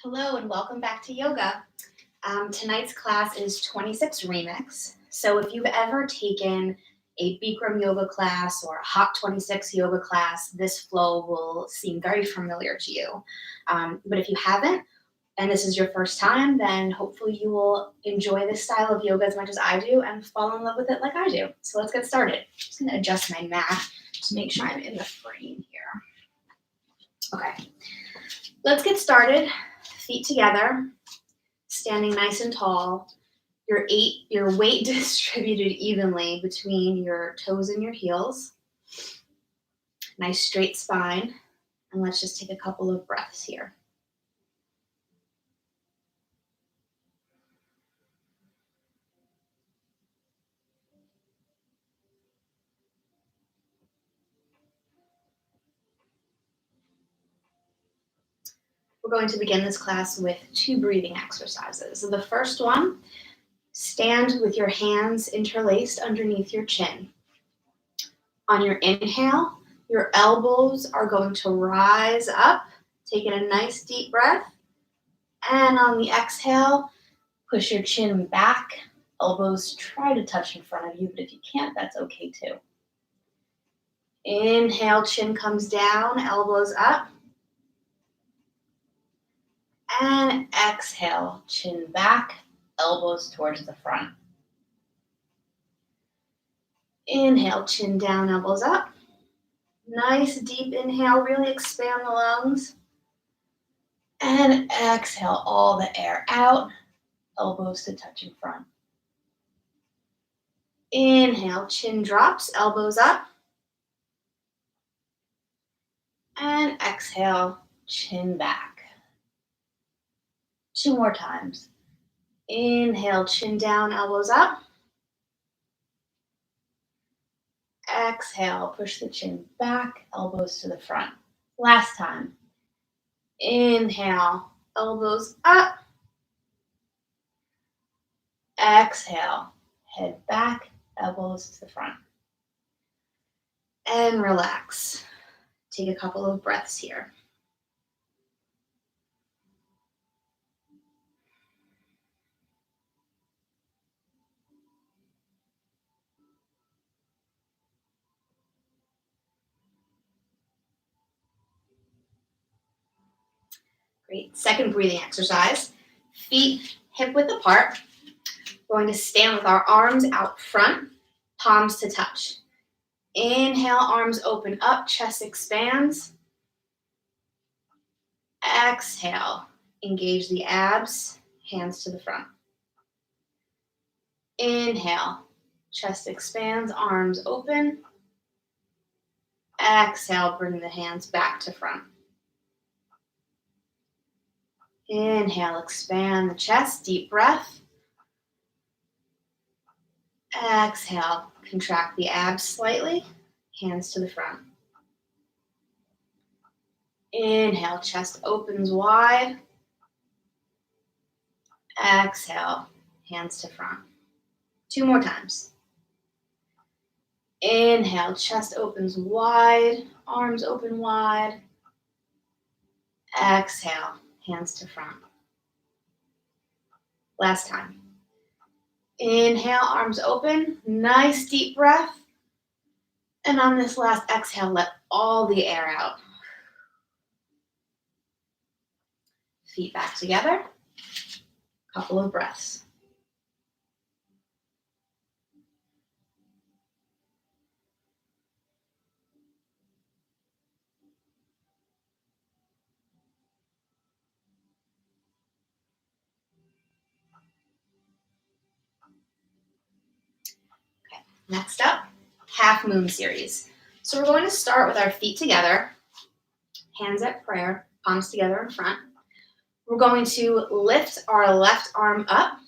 Hello and welcome back to yoga. Tonight's class is 26 Remix. So if you've ever taken a Bikram yoga class or a Hot 26 yoga class, this flow will seem very familiar to you. But if you haven't, and this is your first time, then hopefully you will enjoy this style of yoga as much as I do and fall in love with it like I do. So let's get started. I'm just going to adjust my mat to make sure I'm in the frame here. Okay, let's get started. Feet together, standing nice and tall. Your weight distributed evenly between your toes and your heels. Nice straight spine. And let's just take a couple of breaths here. We're going to begin this class with 2 breathing exercises. So the first one, stand with your hands interlaced underneath your chin. On your inhale, your elbows are going to rise up, taking a nice deep breath. And on the exhale, push your chin back. Elbows try to touch in front of you, but if you can't, that's okay too. Inhale, chin comes down, elbows up. And exhale, chin back, elbows towards the front. Inhale, chin down, elbows up. Nice deep inhale, really expand the lungs. And exhale all the air out, elbows to touch in front. Inhale, chin drops, elbows up. And exhale, chin back. 2 more times. Inhale, chin down, elbows up. Exhale, push the chin back, elbows to the front. Last time. Inhale, elbows up. Exhale, head back, elbows to the front. And relax. Take a couple of breaths here. Great. Second breathing exercise. Feet hip width apart. We're going to stand with our arms out front, palms to touch. Inhale, arms open up, chest expands. Exhale, engage the abs, hands to the front. Inhale, chest expands, arms open. Exhale, bring the hands back to front. Inhale, expand the chest, deep breath. Exhale, contract the abs slightly, hands to the front. Inhale, chest opens wide. Exhale, hands to front. 2 more times. Inhale, chest opens wide, arms open wide. Exhale, hands to front. Last time. Inhale, arms open, nice deep breath. And on this last exhale, let all the air out. Feet back together. Couple of breaths. Okay, next up, half moon series. So we're going to start with our feet together, hands at prayer, palms together in front. We're going to lift our left arm up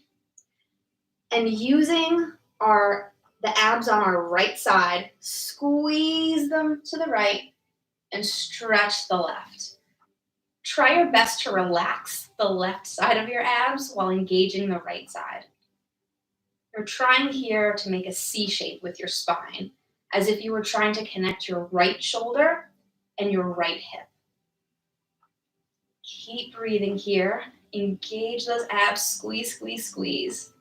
and using the abs on our right side, squeeze them to the right and stretch the left. Try your best to relax the left side of your abs while engaging the right side. You're trying here to make a C shape with your spine, as if you were trying to connect your right shoulder and your right hip. Keep breathing here. Engage those abs. Squeeze, squeeze, squeeze.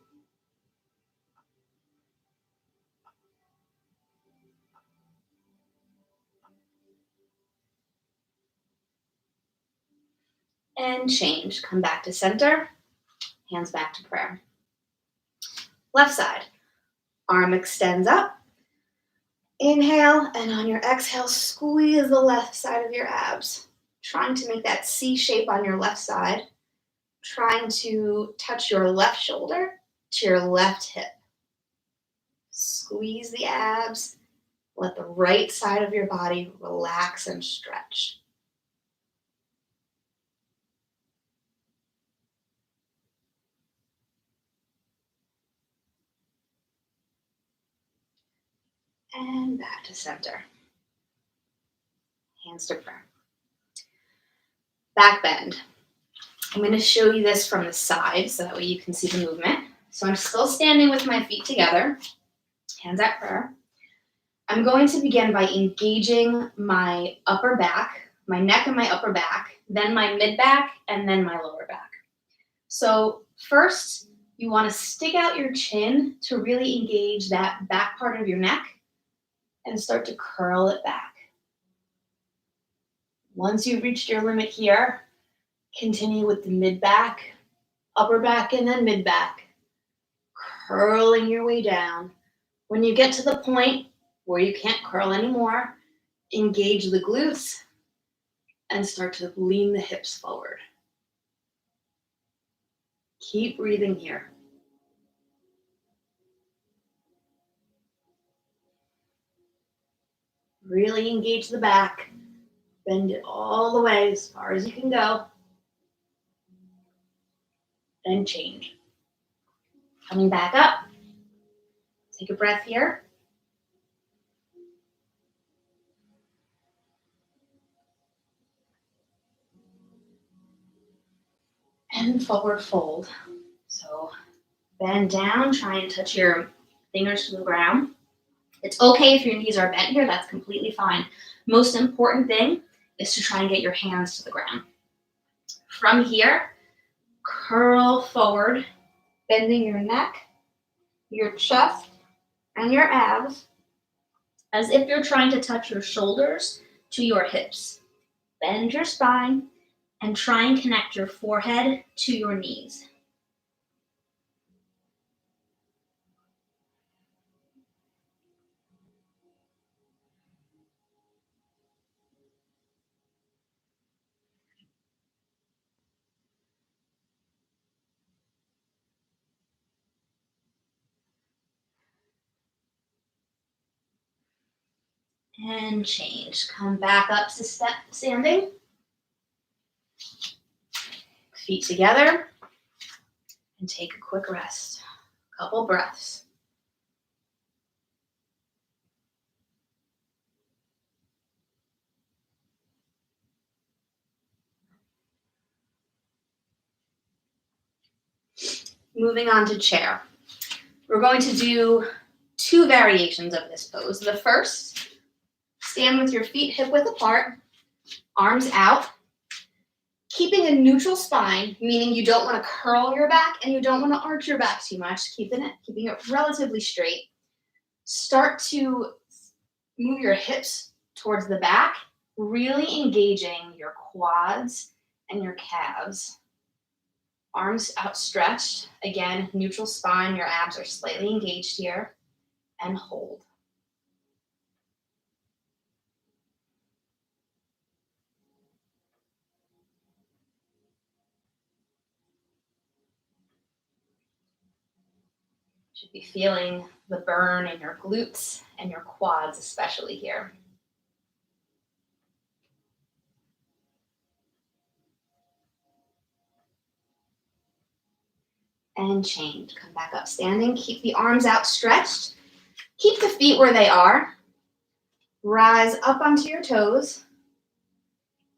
And change. Come back to center. Hands back to prayer. Left side. Arm extends up. Inhale, and on your exhale, squeeze the left side of your abs. Trying to make that C shape on your left side. Trying to touch your left shoulder to your left hip. Squeeze the abs. Let the right side of your body relax and stretch. And back to center. Hands to prayer. Back bend. I'm going to show you this from the side so that way you can see the movement. So I'm still standing with my feet together, hands at prayer. I'm going to begin by engaging my upper back, my neck and my upper back, then my mid back, and then my lower back. So first, you want to stick out your chin to really engage that back part of your neck and start to curl it back. Once you've reached your limit here, continue with the mid back, upper back, and then mid back, curling your way down. When you get to the point where you can't curl anymore, engage the glutes and start to lean the hips forward. Keep breathing here. Really engage the back. Bend it all the way as far as you can go. Then change. Coming back up. Take a breath here. And forward fold. So bend down, try and touch your fingers to the ground. It's okay if your knees are bent here, that's completely fine. Most important thing is to try and get your hands to the ground. From here, curl forward, bending your neck, your chest, and your abs as if you're trying to touch your shoulders to your hips. Bend your spine and try and connect your forehead to your knees. And change. Come back up to standing. Feet together. And take a quick rest. Couple breaths. Moving on to chair. We're going to do 2 variations of this pose. The first, stand with your feet hip width apart, arms out, keeping a neutral spine, meaning you don't want to curl your back and you don't want to arch your back too much, keeping it relatively straight. Start to move your hips towards the back, really engaging your quads and your calves. Arms outstretched, again, neutral spine, your abs are slightly engaged here, and hold. Should be feeling the burn in your glutes and your quads, especially here. And change. Come back up standing. Keep the arms outstretched. Keep the feet where they are. Rise up onto your toes.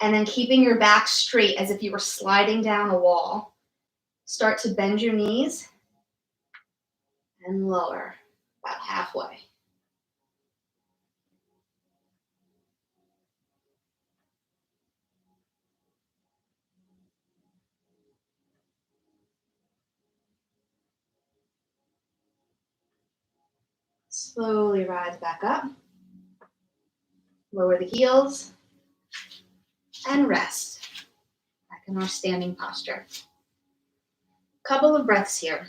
And then keeping your back straight as if you were sliding down a wall. Start to bend your knees and lower about halfway. Slowly rise back up. Lower the heels and rest. Back in our standing posture. Couple of breaths here.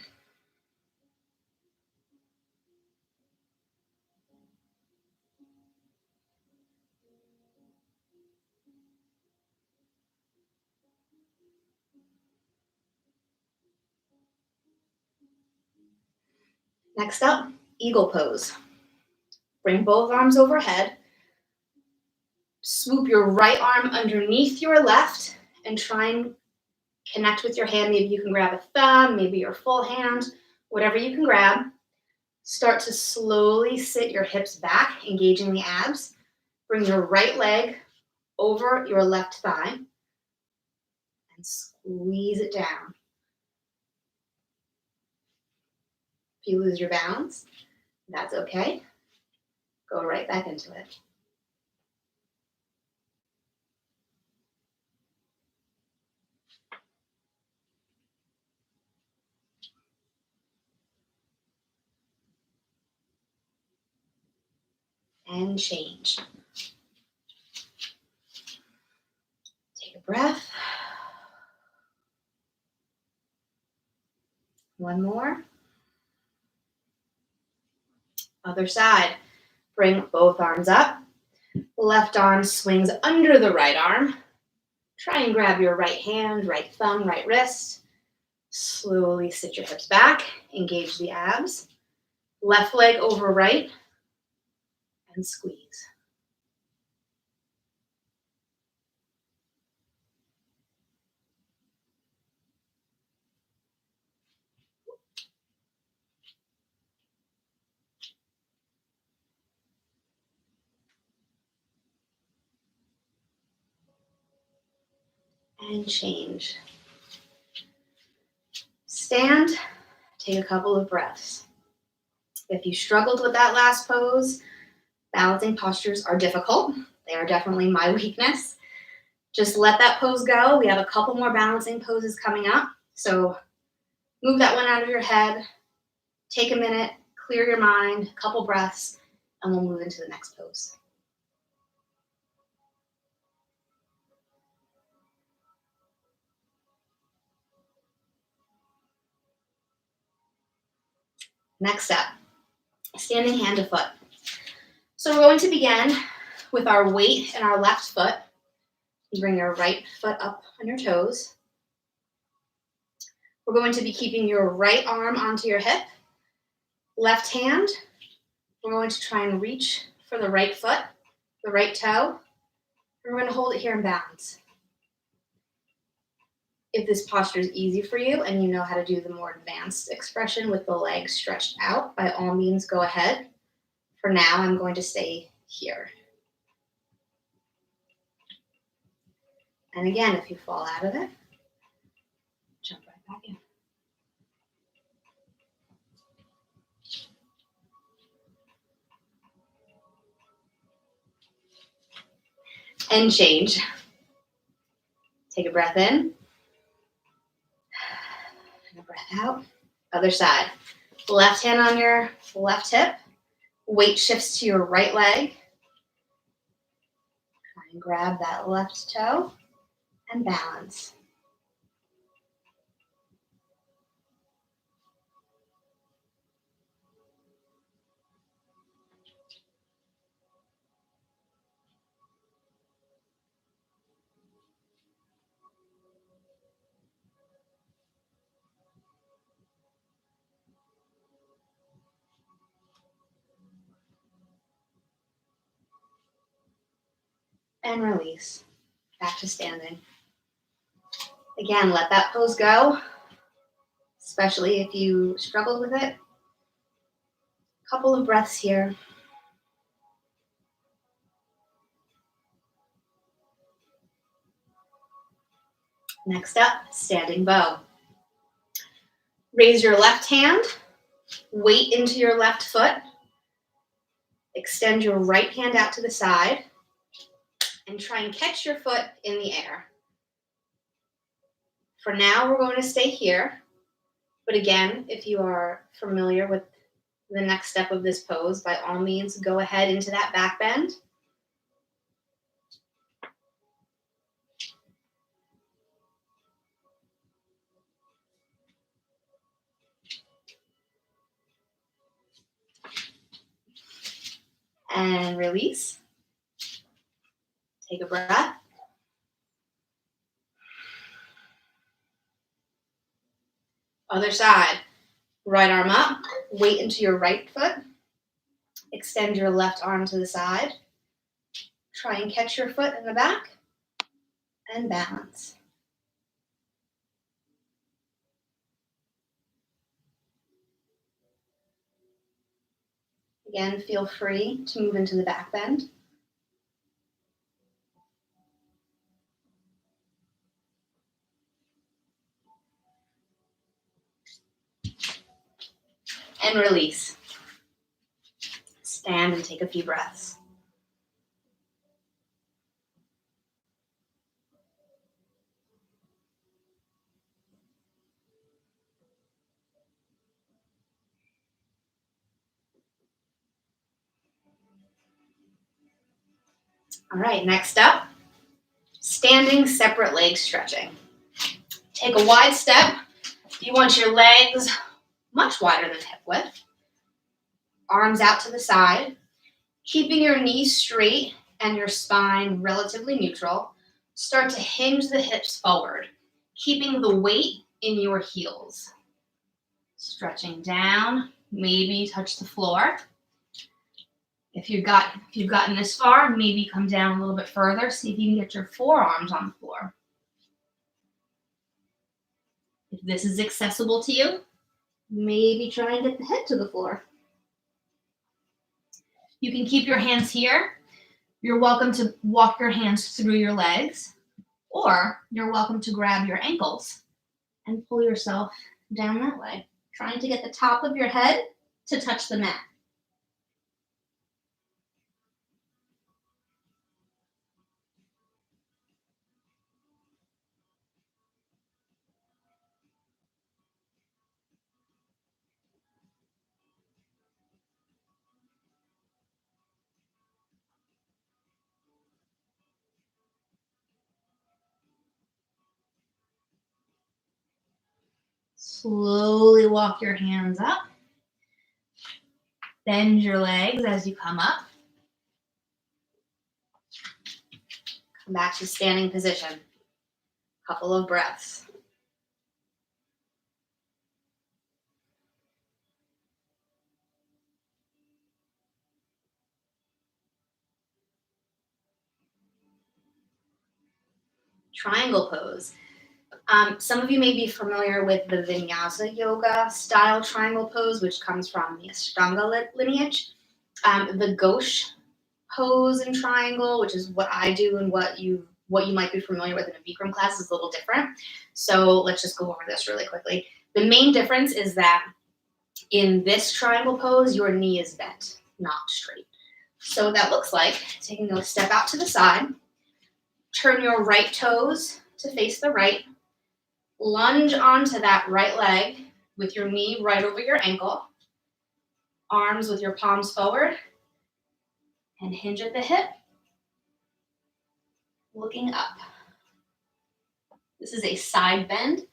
Next up, eagle pose. Bring both arms overhead. Swoop your right arm underneath your left and try and connect with your hand. Maybe you can grab a thumb, maybe your full hand, whatever you can grab. Start to slowly sit your hips back, engaging the abs. Bring your right leg over your left thigh and squeeze it down. If you lose your balance, that's okay. Go right back into it. And change. Take a breath. One more. Other side. Bring both arms up. Left arm swings under the right arm. Try and grab your right hand, right thumb, right wrist. Slowly sit your hips back. Engage the abs. Left leg over right. And squeeze. And change. Stand, take a couple of breaths. If you struggled with that last pose, balancing postures are difficult. They are definitely my weakness. Just let that pose go. We have a couple more balancing poses coming up. So move that one out of your head, take a minute, clear your mind, a couple breaths, and we'll move into the next pose. Next up, standing hand to foot. So we're going to begin with our weight in our left foot. You bring your right foot up on your toes. We're going to be keeping your right arm onto your hip. Left hand, we're going to try and reach for the right foot, the right toe. And we're going to hold it here in balance. If this posture is easy for you and you know how to do the more advanced expression with the legs stretched out, by all means, go ahead. For now, I'm going to stay here. And again, if you fall out of it, jump right back in. And change. Take a breath in. And a breath out. Other side. Left hand on your left hip. Weight shifts to your right leg. Try and grab that left toe and balance. And release. Back to standing. Again, let that pose go, especially if you struggled with it. Couple of breaths here. Next up, standing bow. Raise your left hand, weight into your left foot. Extend your right hand out to the side and try and catch your foot in the air. For now, we're going to stay here. But again, if you are familiar with the next step of this pose, by all means, go ahead into that back bend. And release. Take a breath. Other side. Right arm up. Weight into your right foot. Extend your left arm to the side. Try and catch your foot in the back. And balance. Again, feel free to move into the back bend. And release. Stand and take a few breaths. All right, next up, standing separate leg stretching. Take a wide step. You want your legs much wider than hip width. Arms out to the side, keeping your knees straight and your spine relatively neutral. Start to hinge the hips forward, keeping the weight in your heels. Stretching down, maybe touch the floor. If you've gotten this far, maybe come down a little bit further. See if you can get your forearms on the floor. If this is accessible to you, maybe try and get the head to the floor. You can keep your hands here. You're welcome to walk your hands through your legs, or you're welcome to grab your ankles and pull yourself down that way, trying to get the top of your head to touch the mat. Slowly walk your hands up. Bend your legs as you come up. Come back to standing position. Couple of breaths. Triangle pose. Some of you may be familiar with the vinyasa yoga style triangle pose, which comes from the Ashtanga lineage. The Gauche pose and triangle, which is what I do and what you might be familiar with in a Bikram class, is a little different. So let's just go over this really quickly. The main difference is that in this triangle pose, your knee is bent, not straight. So what that looks like, taking a step out to the side, turn your right toes to face the right, lunge onto that right leg with your knee right over your ankle, arms with your palms forward, and hinge at the hip, looking up. This is a side bend,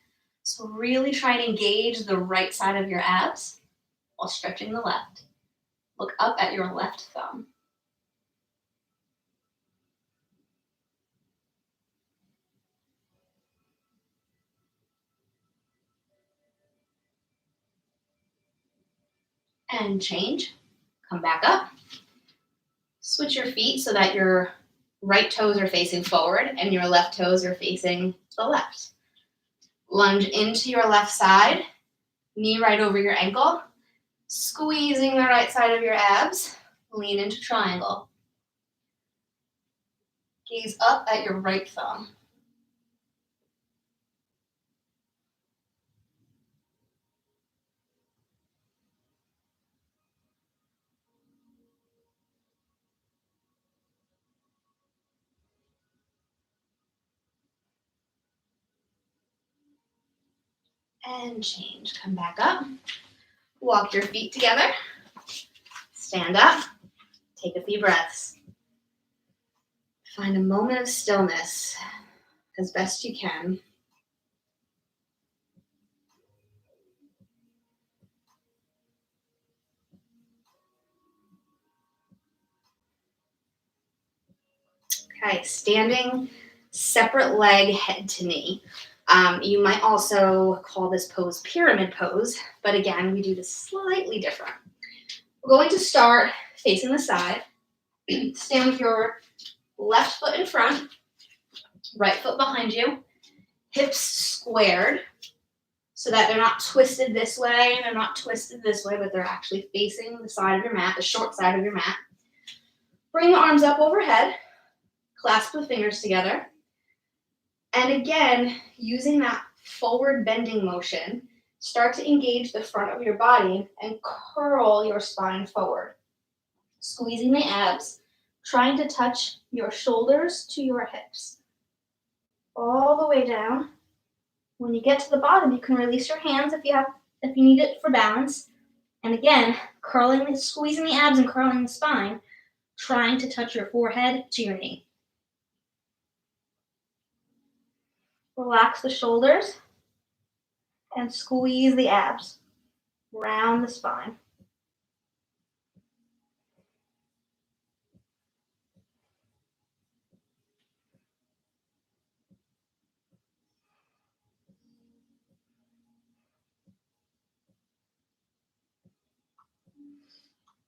so really try and engage the right side of your abs while stretching the left. Look up at your left thumb. And change. Come back up. Switch your feet so that your right toes are facing forward and your left toes are facing the left. Lunge into your left side, knee right over your ankle, squeezing the right side of your abs, lean into triangle. Gaze up at your right thumb. And change. Come back up. Walk your feet together. Stand up, take a few breaths. Find a moment of stillness as best you can. Okay, standing separate leg, head to knee. You might also call this pose pyramid pose, but again, we do this slightly different. We're going to start facing the side. Stand with your left foot in front, right foot behind you, hips squared so that they're not twisted this way, they're not twisted this way, but they're actually facing the side of your mat, the short side of your mat. Bring the arms up overhead, clasp the fingers together, and again, using that forward bending motion, start to engage the front of your body and curl your spine forward. Squeezing the abs, trying to touch your shoulders to your hips. All the way down. When you get to the bottom, you can release your hands if you need it for balance. And again, squeezing the abs and curling the spine, trying to touch your forehead to your knee. Relax the shoulders and squeeze the abs. Round the spine.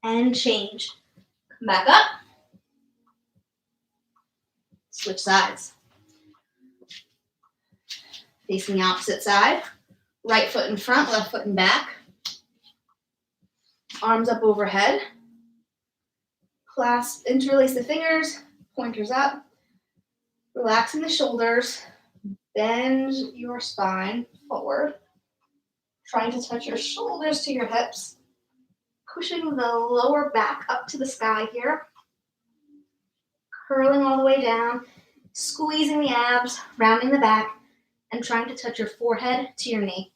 And change. Come back up. Switch sides. Facing the opposite side. Right foot in front, left foot in back. Arms up overhead. Clasp, interlace the fingers, pointers up. Relaxing the shoulders. Bend your spine forward. Trying to touch your shoulders to your hips. Pushing the lower back up to the sky here. Curling all the way down. Squeezing the abs, rounding the back, and trying to touch your forehead to your knee.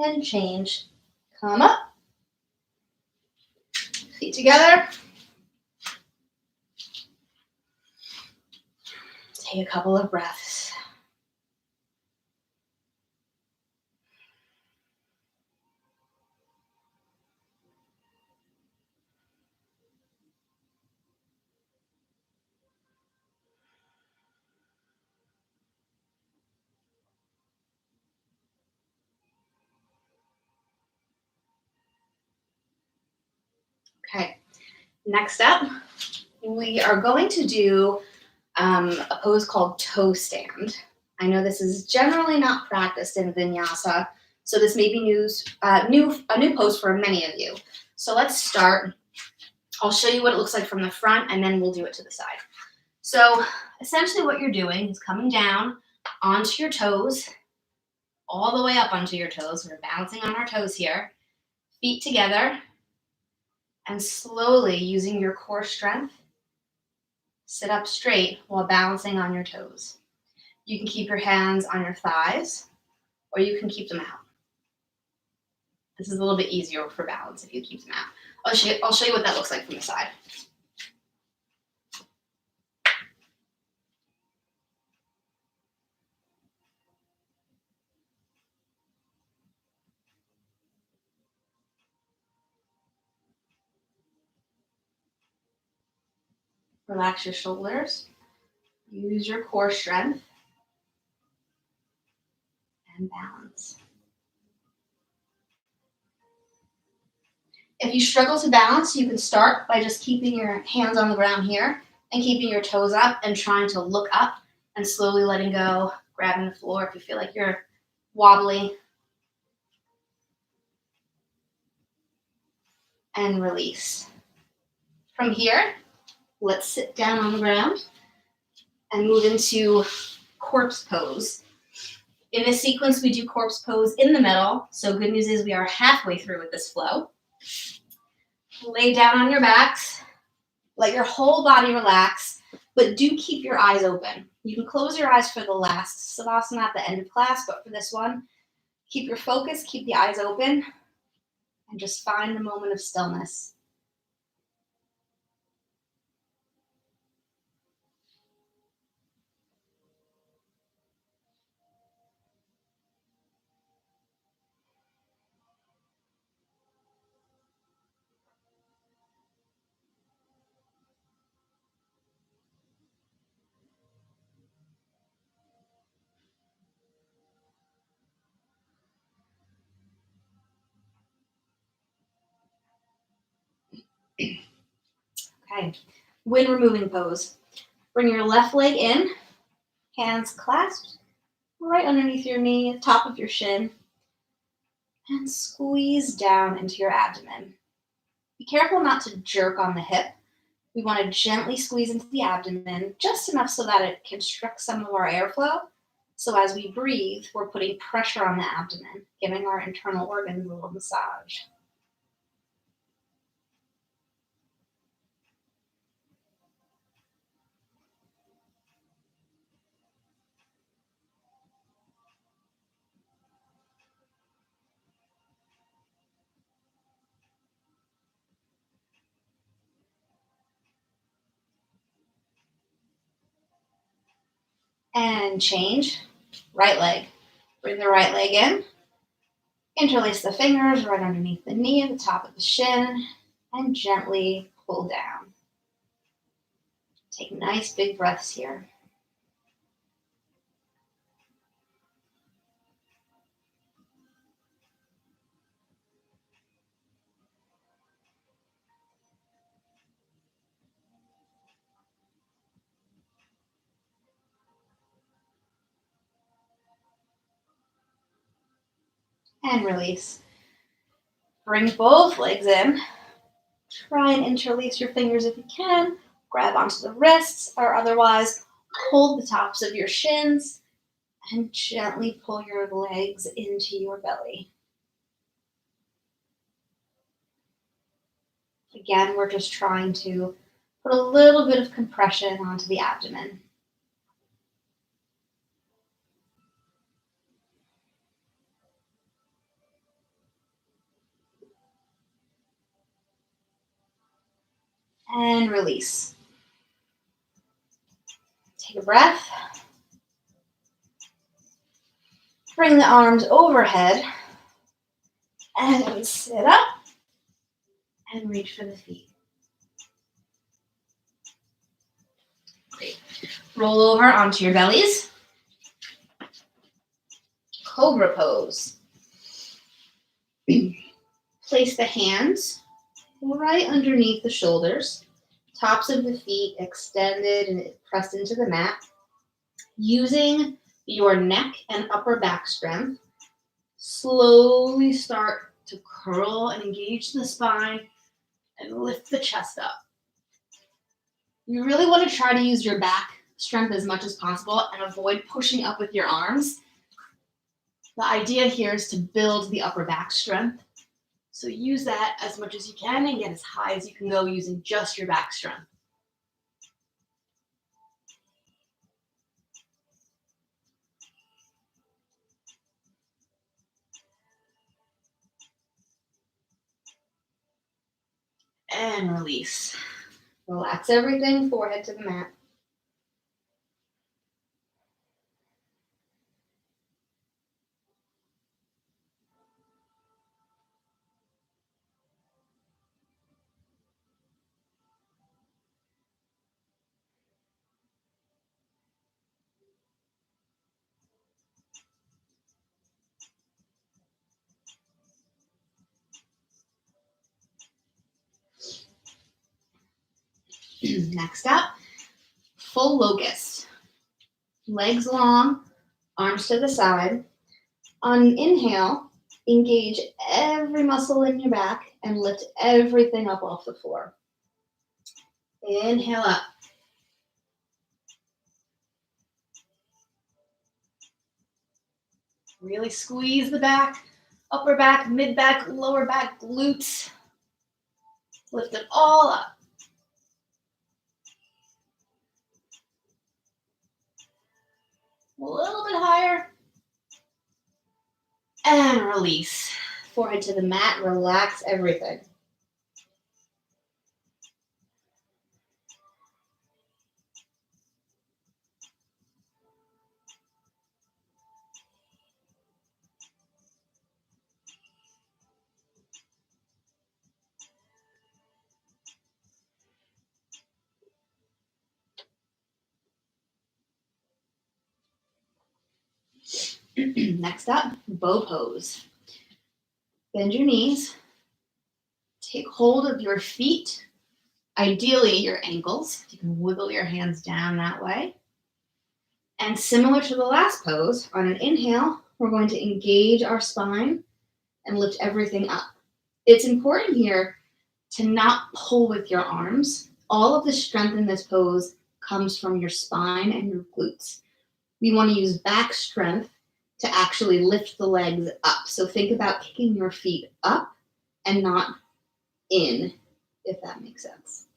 And change. Come up. Feet together. Take a couple of breaths. Okay, next up, we are going to do a pose called toe stand. I know this is generally not practiced in vinyasa, so this may be a new pose for many of you. So let's start. I'll show you what it looks like from the front, and then we'll do it to the side. So essentially what you're doing is coming down onto your toes, all the way up onto your toes. We're balancing on our toes here. Feet together, and slowly using your core strength, sit up straight while balancing on your toes. You can keep your hands on your thighs, or you can keep them out. This is a little bit easier for balance if you keep them out. I'll show you what that looks like from the side. Relax your shoulders. Use your core strength. And balance. If you struggle to balance, you can start by just keeping your hands on the ground here and keeping your toes up and trying to look up and slowly letting go, grabbing the floor if you feel like you're wobbly. And release. From here, let's sit down on the ground and move into corpse pose. In this sequence, we do corpse pose in the middle. So good news is we are halfway through with this flow. Lay down on your backs. Let your whole body relax, but do keep your eyes open. You can close your eyes for the last Savasana at the end of class, but for this one, keep your focus, keep the eyes open, and just find the moment of stillness. Okay, wind removing pose. Bring your left leg in, hands clasped right underneath your knee, top of your shin, and squeeze down into your abdomen. Be careful not to jerk on the hip. We want to gently squeeze into the abdomen, just enough so that it constricts some of our airflow. So as we breathe, we're putting pressure on the abdomen, giving our internal organs a little massage. And change, right leg. Bring the right leg in. Interlace the fingers right underneath the knee, the top of the shin, and gently pull down. Take nice big breaths here. And release. Bring both legs in. Try and interlace your fingers if you can. Grab onto the wrists, or otherwise hold the tops of your shins and gently pull your legs into your belly. Again, we're just trying to put a little bit of compression onto the abdomen. And release. Take a breath. Bring the arms overhead and sit up and reach for the feet. Great. Roll over onto your bellies. Cobra Pose. Place the hands right underneath the shoulders, tops of the feet extended and pressed into the mat. Using your neck and upper back strength, slowly start to curl and engage the spine and lift the chest up. You really want to try to use your back strength as much as possible and avoid pushing up with your arms. The idea here is to build the upper back strength. So use that as much as you can and get as high as you can go using just your back strength. And release. Relax everything, forehead to the mat. Next up, full locust. Legs long, arms to the side. On inhale, engage every muscle in your back and lift everything up off the floor. Inhale up. Really squeeze the back, upper back, mid back, lower back, glutes. Lift it all up. A little bit higher. And release. Forehead to the mat, relax everything. Next up, bow pose. Bend your knees. Take hold of your feet, ideally your ankles. You can wiggle your hands down that way. And similar to the last pose, on an inhale, we're going to engage our spine and lift everything up. It's important here to not pull with your arms. All of the strength in this pose comes from your spine and your glutes. We want to use back strength to actually lift the legs up. So think about kicking your feet up and not in, if that makes sense.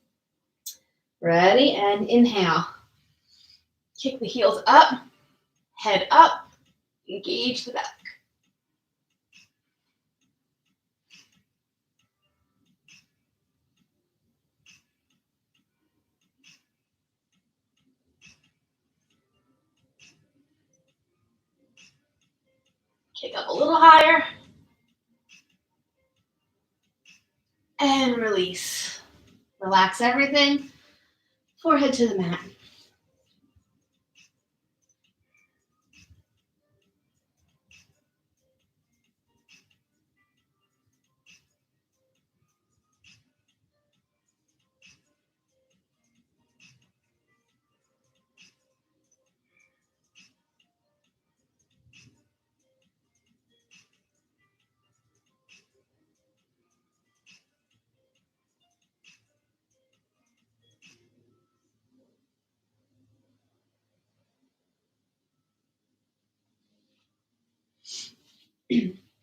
Ready? And inhale. Kick the heels up, head up, engage the back. Kick up a little higher. And release. Relax everything. Forehead to the mat.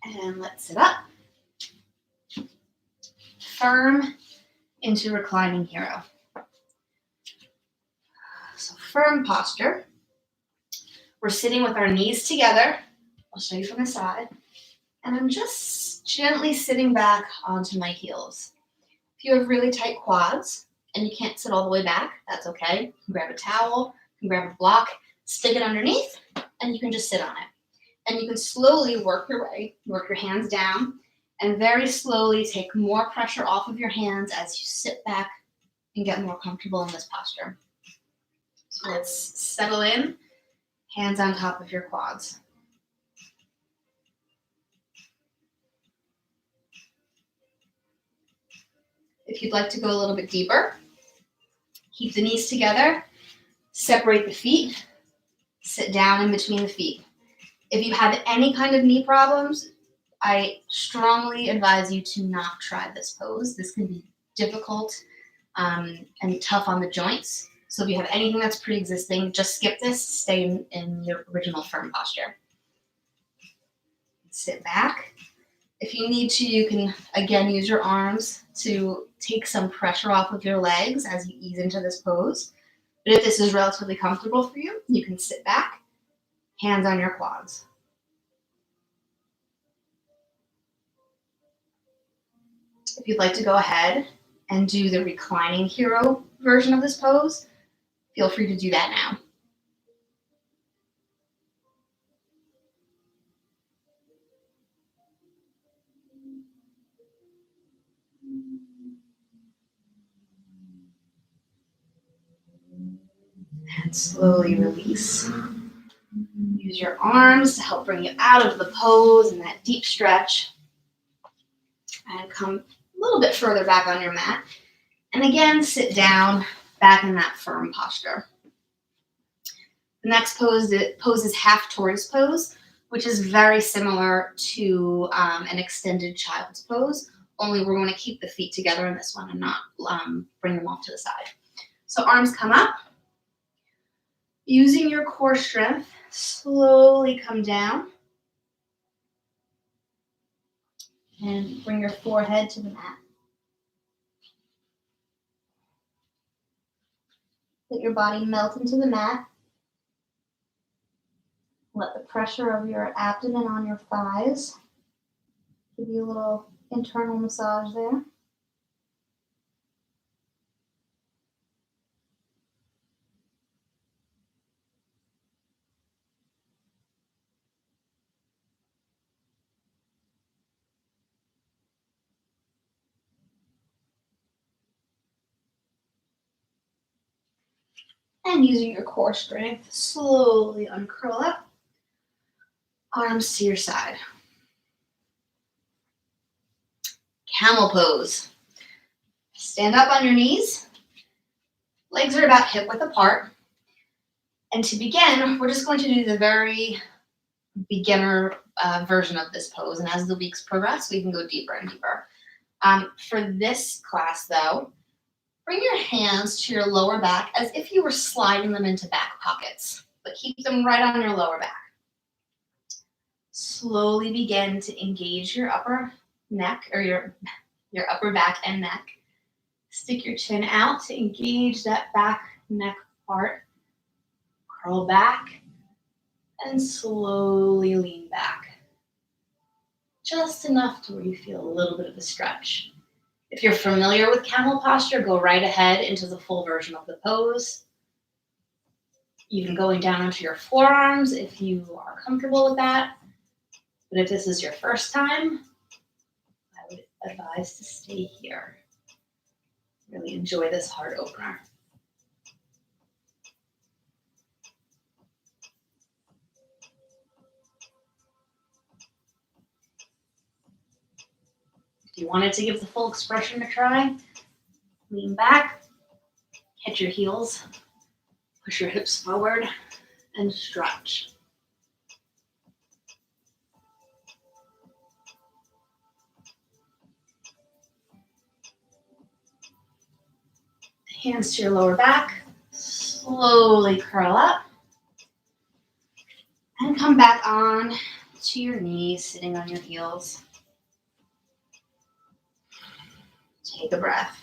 And let's sit up. Firm into reclining hero. So firm posture. We're sitting with our knees together. I'll show you from the side. And I'm just gently sitting back onto my heels. If you have really tight quads and you can't sit all the way back, that's okay. You can grab a towel, you can grab a block, stick it underneath, and you can just sit on it. And you can slowly work your way, work your hands down, and very slowly take more pressure off of your hands as you sit back and get more comfortable in this posture. So let's settle in, hands on top of your quads. If you'd like to go a little bit deeper, keep the knees together, separate the feet, sit down in between the feet. If you have any kind of knee problems, I strongly advise you to not try this pose. This can be difficult and tough on the joints. So if you have anything that's pre-existing, just skip this, stay in your original firm posture. Sit back. If you need to, you can, again, use your arms to take some pressure off of your legs as you ease into this pose. But if this is relatively comfortable for you, you can sit back, hands on your quads. If you'd like to go ahead and do the reclining hero version of this pose, feel free to do that now. And slowly release. Use your arms to help bring you out of the pose and that deep stretch. And come a little bit further back on your mat. And again, sit down back in that firm posture. The next pose is half tortoise pose, which is very similar to an extended child's pose, only we're going to keep the feet together in this one and not bring them off to the side. So arms come up. Using your core strength, slowly come down. And bring your forehead to the mat. Let your body melt into the mat. Let the pressure of your abdomen on your thighs give you a little internal massage there. And using your core strength, slowly uncurl up. Arms to your side. Camel pose. Stand up on your knees. Legs are about hip width apart. And to begin, we're just going to do the very beginner version of this pose. And as the weeks progress, we can go deeper and deeper. For this class, though, bring your hands to your lower back as if you were sliding them into back pockets, but keep them right on your lower back. Slowly begin to engage your upper neck, or your upper back and neck. Stick your chin out to engage that back neck part. Curl back and slowly lean back. Just enough to where you feel a little bit of a stretch. If you're familiar with camel posture, go right ahead into the full version of the pose. Even going down onto your forearms if you are comfortable with that. But if this is your first time, I would advise to stay here. Really enjoy this heart opener. If you wanted to give the full expression a try, lean back, catch your heels, push your hips forward, and stretch. Hands to your lower back, slowly curl up, and come back on to your knees, sitting on your heels. Take a breath.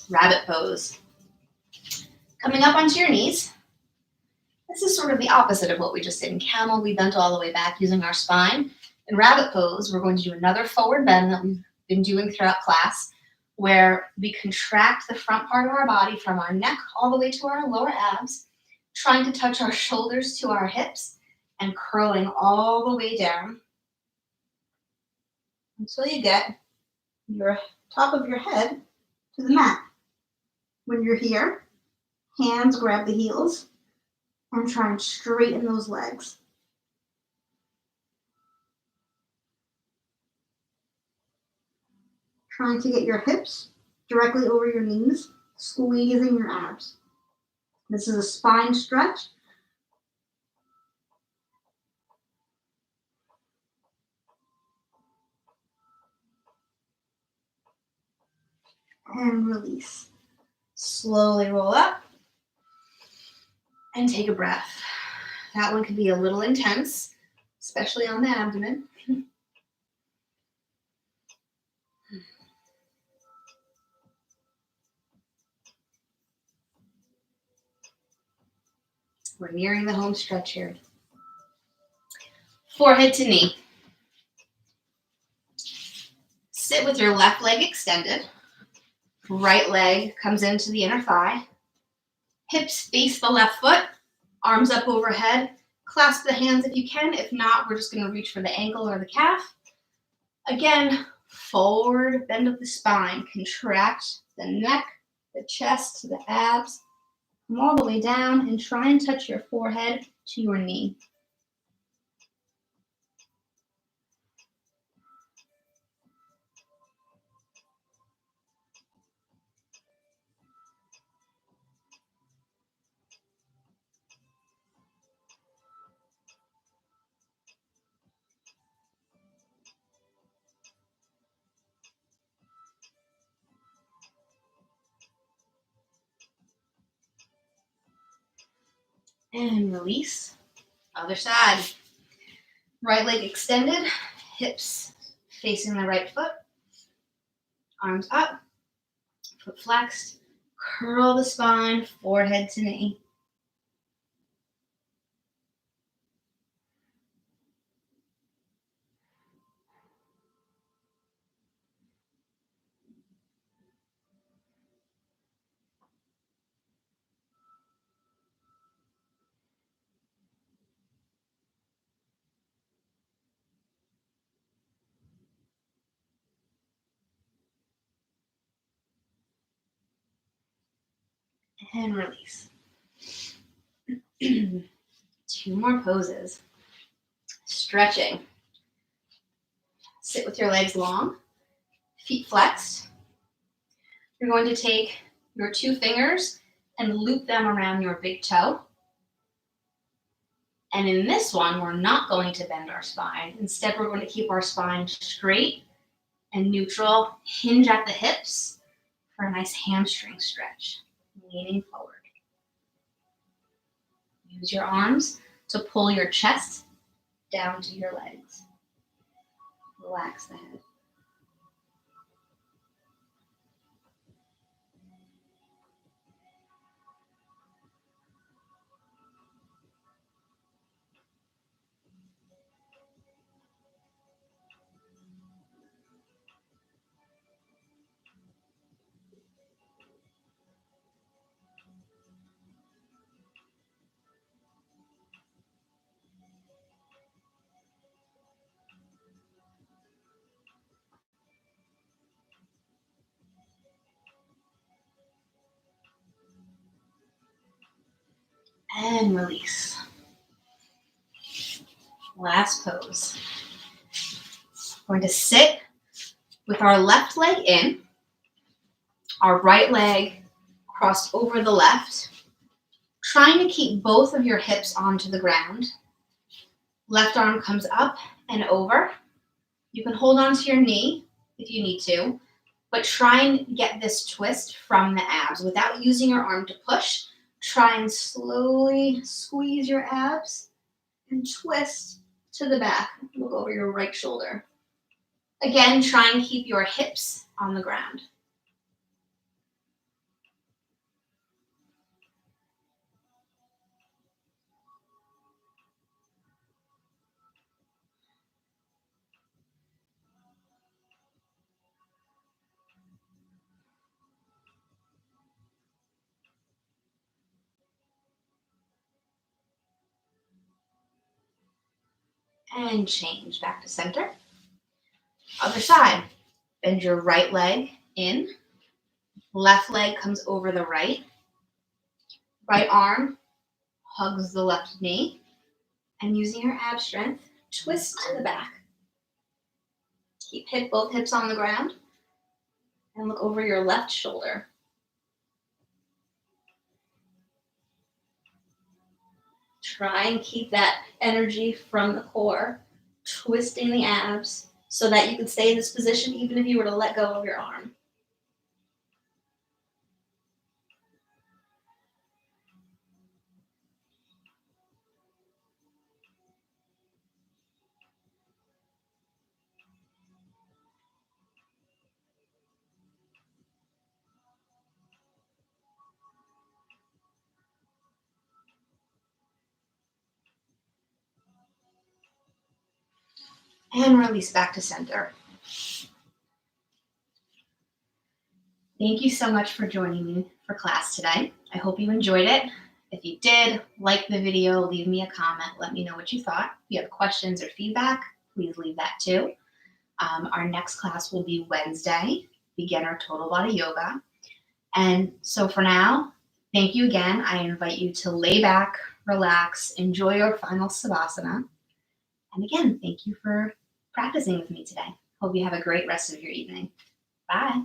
Rabbit pose. Coming up onto your knees. This is sort of the opposite of what we just did in camel. We bent all the way back using our spine. In rabbit pose, we're going to do another forward bend that we've been doing throughout class, where we contract the front part of our body from our neck all the way to our lower abs, trying to touch our shoulders to our hips and curling all the way down until you get your top of your head to the mat. When you're here, hands grab the heels and try and straighten those legs. Trying to get your hips directly over your knees, squeezing your abs. This is a spine stretch. And release. Slowly roll up and take a breath. That one can be a little intense, especially on the abdomen. We're nearing the home stretch here. Forehead to knee. Sit with your left leg extended. Right leg comes into the inner thigh. Hips face the left foot. Arms up overhead. Clasp the hands if you can. If not, we're just going to reach for the ankle or the calf. Again, forward bend of the spine. Contract the neck, the chest, the abs. Come all the way down and try and touch your forehead to your knee. And release. Other side. Right leg extended, hips facing the right foot. Arms up, foot flexed. Curl the spine, forehead to knee. And release. 2 more poses. Stretching. Sit with your legs long, feet flexed. You're going to take your 2 fingers and loop them around your big toe. And in this one, we're not going to bend our spine. Instead, we're going to keep our spine straight and neutral. Hinge at the hips for a nice hamstring stretch. Leaning forward. Use your arms to pull your chest down to your legs. Relax the head. And release. Last pose. We're going to sit with our left leg in, our right leg crossed over the left, trying to keep both of your hips onto the ground. Left arm comes up and over. You can hold onto your knee if you need to, but try and get this twist from the abs without using your arm to push. Try and slowly squeeze your abs and twist to the back. Look over your right shoulder. Again, try and keep your hips on the ground. And change back to center. Other side. Bend your right leg in. Left leg comes over the right. Right arm hugs the left knee. And using your ab strength, twist to the back. Keep both hips on the ground. And look over your left shoulder. Try and keep that energy from the core, twisting the abs so that you can stay in this position even if you were to let go of your arm. And release back to center. Thank you so much for joining me for class today. I hope you enjoyed it. If you did, like the video, leave me a comment. Let me know what you thought. If you have questions or feedback, please leave that too. Our next class will be Wednesday, beginner total body yoga. And so for now, thank you again. I invite you to lay back, relax, enjoy your final savasana. And again, thank you for practicing with me today. Hope you have a great rest of your evening. Bye.